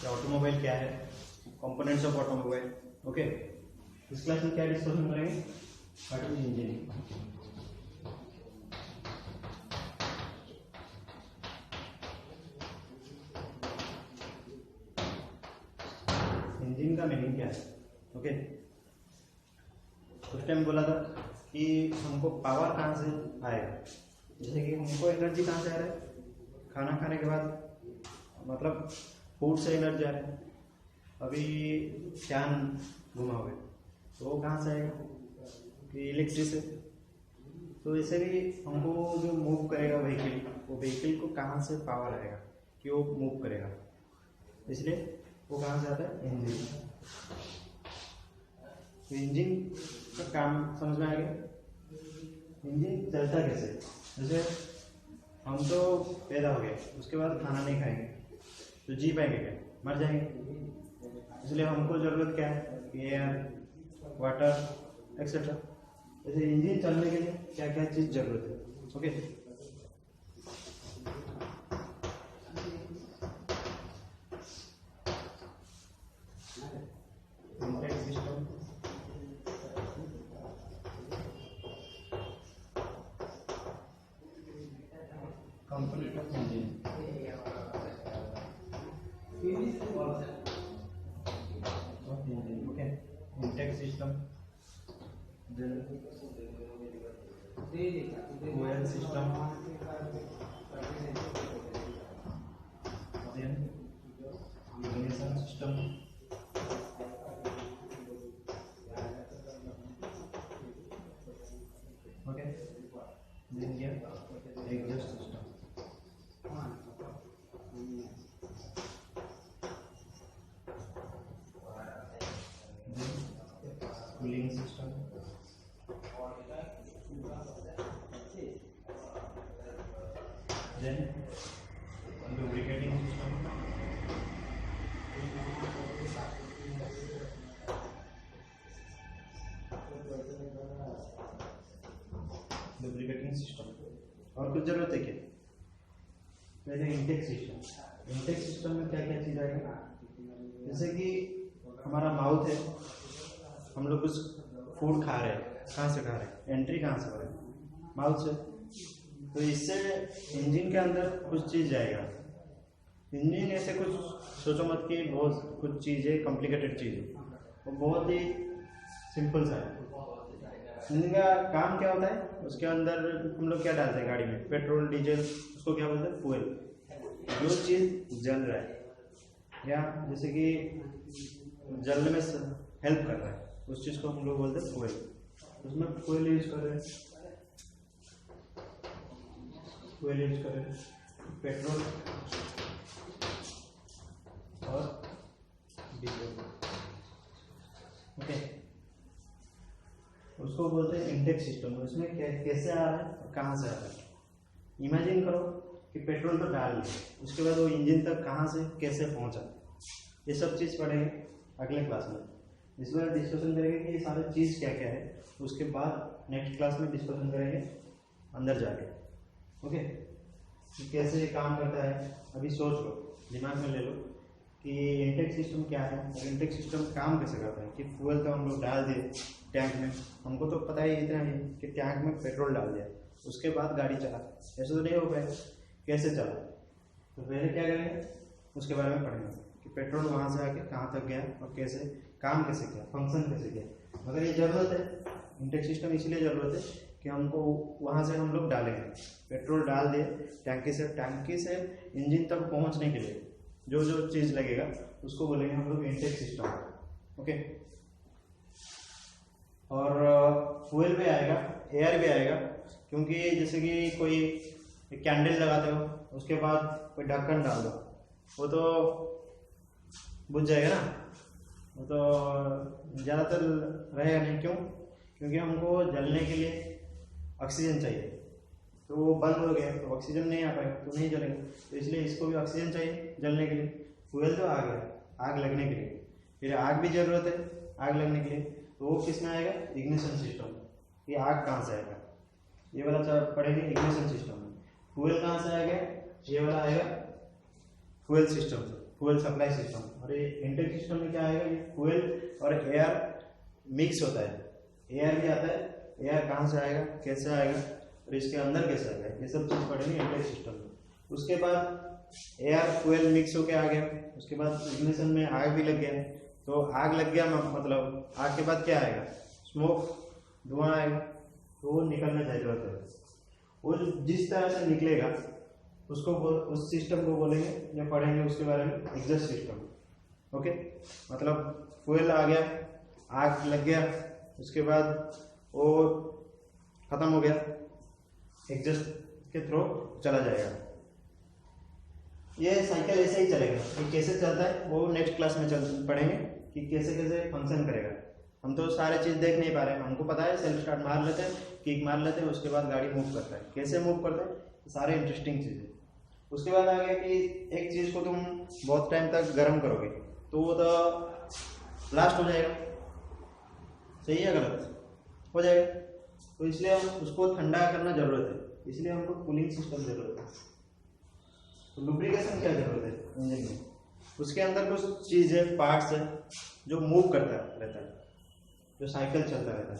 Automobile क्या है, components of automobile. Okay, इस क्लास में क्या डिस्कशन करेंगे, ऑटोमोबाइल इंजीनियरिंग। इंजन का मीनिंग क्या है। ओके, उस टाइम बोला था कि हमको पावर कहाँ से आएगा, जैसे कि हमको एनर्जी कहाँ से आ रहा है, खाना खाने के बाद मतलब फूड से एनर्जी आ रहा है। अभी फैन घुमाओगे तो वो कहाँ से आएगा, कि इलेक्ट्रिक से। तो ऐसे भी हमको जो मूव करेगा व्हीकल, वो व्हीकल को कहाँ से पावर आएगा कि वो मूव करेगा, इसलिए वो कहाँ से आता है, इंजन। तो इंजन का काम समझ में आ गया। इंजन चलता कैसे, जैसे हम तो पैदा हो गए, उसके बाद खाना नहीं खाएंगे तो जी पाएंगे क्या, मर जाएंगे। इसलिए हमको ज़रूरत क्या है, एयर, वाटर एक्सेट्रा। जैसे इंजन चलने के लिए क्या क्या चीज़ ज़रूरत है। Okay, system, component of engine, okay, intake system, fuel system, then ignition system, okay, then here exhaust system, then cooling system, then lubricating system, और कुछ जरूरत है क्या। पहले इंटेक सिस्टम। इंटेक सिस्टम में क्या क्या चीज़ आएगा, जैसे कि हमारा माउथ है, हम लोग कुछ फूड खा रहे हैं, कहाँ से खा रहे हैं, एंट्री कहाँ से हो रहा है, माउथ से। तो इससे इंजन के अंदर कुछ चीज़ जाएगा। इंजन ऐसे कुछ सोचो मत कि बहुत कुछ चीज़ें कॉम्प्लिकेटेड चीज़ है, वो बहुत ही सिंपल सा है। इंजन का काम क्या होता है, उसके अंदर हम लोग क्या डालते हैं गाड़ी में, पेट्रोल डीजल, उसको क्या बोलते हैं, फ्यूल। जो चीज़ जल रहा है या जैसे कि जलने में हेल्प कर रहा है, उस चीज़ को हम लोग बोलते हैं फ्यूल। उसमें फ्यूल यूज कर रहे हैं, फ्यूल यूज कर रहे हैं, पेट्रोल और डीजल। ओके, उसको बोलते हैं इंटेक सिस्टम। उसमें कैसे आ रहा है और कहाँ से आ रहा है। इमेजिन करो कि पेट्रोल तो डाल लिया, उसके बाद वो इंजन तक कहाँ से कैसे पहुँचा, ये सब चीज़ पढ़ेंगे अगले क्लास में। इस बार डिस्कशन करेंगे कि ये सारी चीज़ क्या क्या है, उसके बाद नेक्स्ट क्लास में डिस्कशन करेंगे अंदर जाके। ओके, तो कैसे काम करता है अभी सोच लो, दिमाग में ले लो कि इंटेक सिस्टम क्या है और इंटेक सिस्टम काम कैसे करता है। कि फ्यूल तो हम लोग डाल दिए टैंक में, हमको तो पता ही इतना ही कि टैंक में पेट्रोल डाल दिया, उसके बाद गाड़ी चला, ऐसे तो नहीं हो पाएगा, कैसे चला। तो पहले क्या करेंगे, उसके बारे में पढ़ेंगे कि पेट्रोल वहाँ से आके कहाँ तक गया और कैसे काम कैसे किया, फंक्शन कैसे किया। अगर ये ज़रूरत है इंटेक सिस्टम, इसलिए ज़रूरत है कि हमको वहाँ से हम लोग डालेंगे, पेट्रोल डाल दिए टैंकी से इंजन तक पहुँचने के लिए जो जो चीज़ लगेगा उसको बोलेंगे हम लोग इंटेक सिस्टम। ओके, और फ्यूल भी आएगा, एयर भी आएगा, क्योंकि जैसे कि कोई कैंडल लगाते हो, उसके बाद कोई ढक्कन डाल दो, वो तो बुझ जाएगा ना, वो तो ज़्यादातर रहेगा नहीं। क्यों, क्योंकि हमको जलने के लिए ऑक्सीजन चाहिए, तो वो बंद हो गया तो ऑक्सीजन नहीं आ पाएगा, तो नहीं जलेगा। तो इसलिए इसको भी ऑक्सीजन चाहिए जलने के लिए। फ्यूल तो आ गया आग लगने के लिए, फिर आग भी ज़रूरत है आग लगने के लिए, तो वो किस में आएगा, इग्निशन सिस्टम। ये आग कहाँ से आएगा, ये वाला पढ़ेंगे इग्निशन सिस्टम में। फ्यूल कहाँ से आएगा, ये वाला आएगा फ्यूल सिस्टम से। Fuel supply system. और ये इंटेक सिस्टम में क्या आएगा, ये फ्यूल और एयर मिक्स होता है, एयर भी आता है, एयर कहाँ से आएगा, कैसे आएगा और इसके अंदर कैसे आएगा, ये सब चीज़ पढ़ेंगे इंटेक सिस्टम में। उसके बाद एयर फ्यूल मिक्स होके आ गया, उसके बाद इग्निशन में आग भी लग गया, तो आग लग गया मतलब आग के बाद क्या आएगा, स्मोक, धुआं आएगा, तो वो निकलना चाहिए होता है। वो जिस तरह से निकलेगा उसको उस सिस्टम को बोलेंगे, जब पढ़ेंगे उसके बारे में, एग्जॉस्ट सिस्टम। ओके, मतलब फ्यूल आ गया, आग लग गया, उसके बाद वो खत्म हो गया, एग्जॉस्ट के थ्रू चला जाएगा। ये साइकिल ऐसे ही चलेगा, ये कैसे चलता है वो नेक्स्ट क्लास में पढ़ेंगे कि कैसे कैसे फंक्शन करेगा। हम तो सारे चीज़ देख नहीं पा रहे हैं, हमको पता है सेल्फ स्टार्ट मार लेते हैं, किक मार लेते हैं, उसके बाद गाड़ी मूव करता है, कैसे मूव करता है, सारे इंटरेस्टिंग चीज़ें। उसके बाद आ गया कि एक चीज़ को तुम बहुत टाइम तक गर्म करोगे तो वो तो ब्लास्ट हो जाएगा, सही है गलत, हो जाएगा, तो इसलिए हम उसको ठंडा करना जरूरत है, इसलिए हमको कूलिंग सिस्टम जरूरत है। तो लुब्रिकेशन क्या जरूरत है इंजन में, उसके अंदर कुछ चीज़ है, पार्ट्स है जो मूव करता रहता है, जो साइकिल चलता रहता है।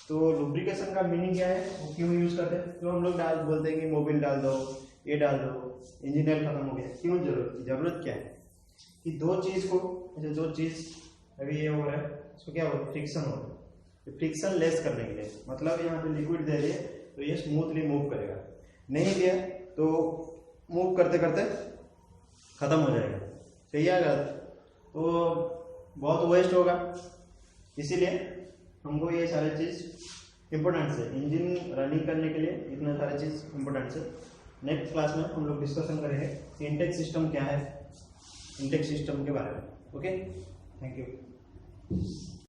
तो लुब्रिकेशन का मीनिंग क्या है, वो क्यों यूज करते हैं, तो हम लोग बोलते हैं कि मोबिल डाल दो, ये डाल दो, इंजन ऑयल खत्म हो गया, क्यों जरूरत क्या है कि दो चीज़ को, जैसे दो चीज़ अभी ये हो रहा है, इसको क्या हो रहा है, फ्रिक्शन हो रहा है, फ्रिक्शन लेस करने के लिए, मतलब यहाँ पे लिक्विड दे रही है तो ये स्मूथली मूव करेगा, नहीं दिया तो मूव करते करते खत्म हो जाएगा, सही है गलत, तो बहुत वेस्ट होगा। इसीलिए हमको ये सारे चीज़ इम्पोर्टेंट है, इंजन रनिंग करने के लिए इतना सारे चीज़ इम्पोर्टेंट है। नेक्स्ट क्लास में हम लोग डिस्कशन करेंगे इंटेक सिस्टम क्या है, इंटेक सिस्टम के बारे में। Okay, thank you.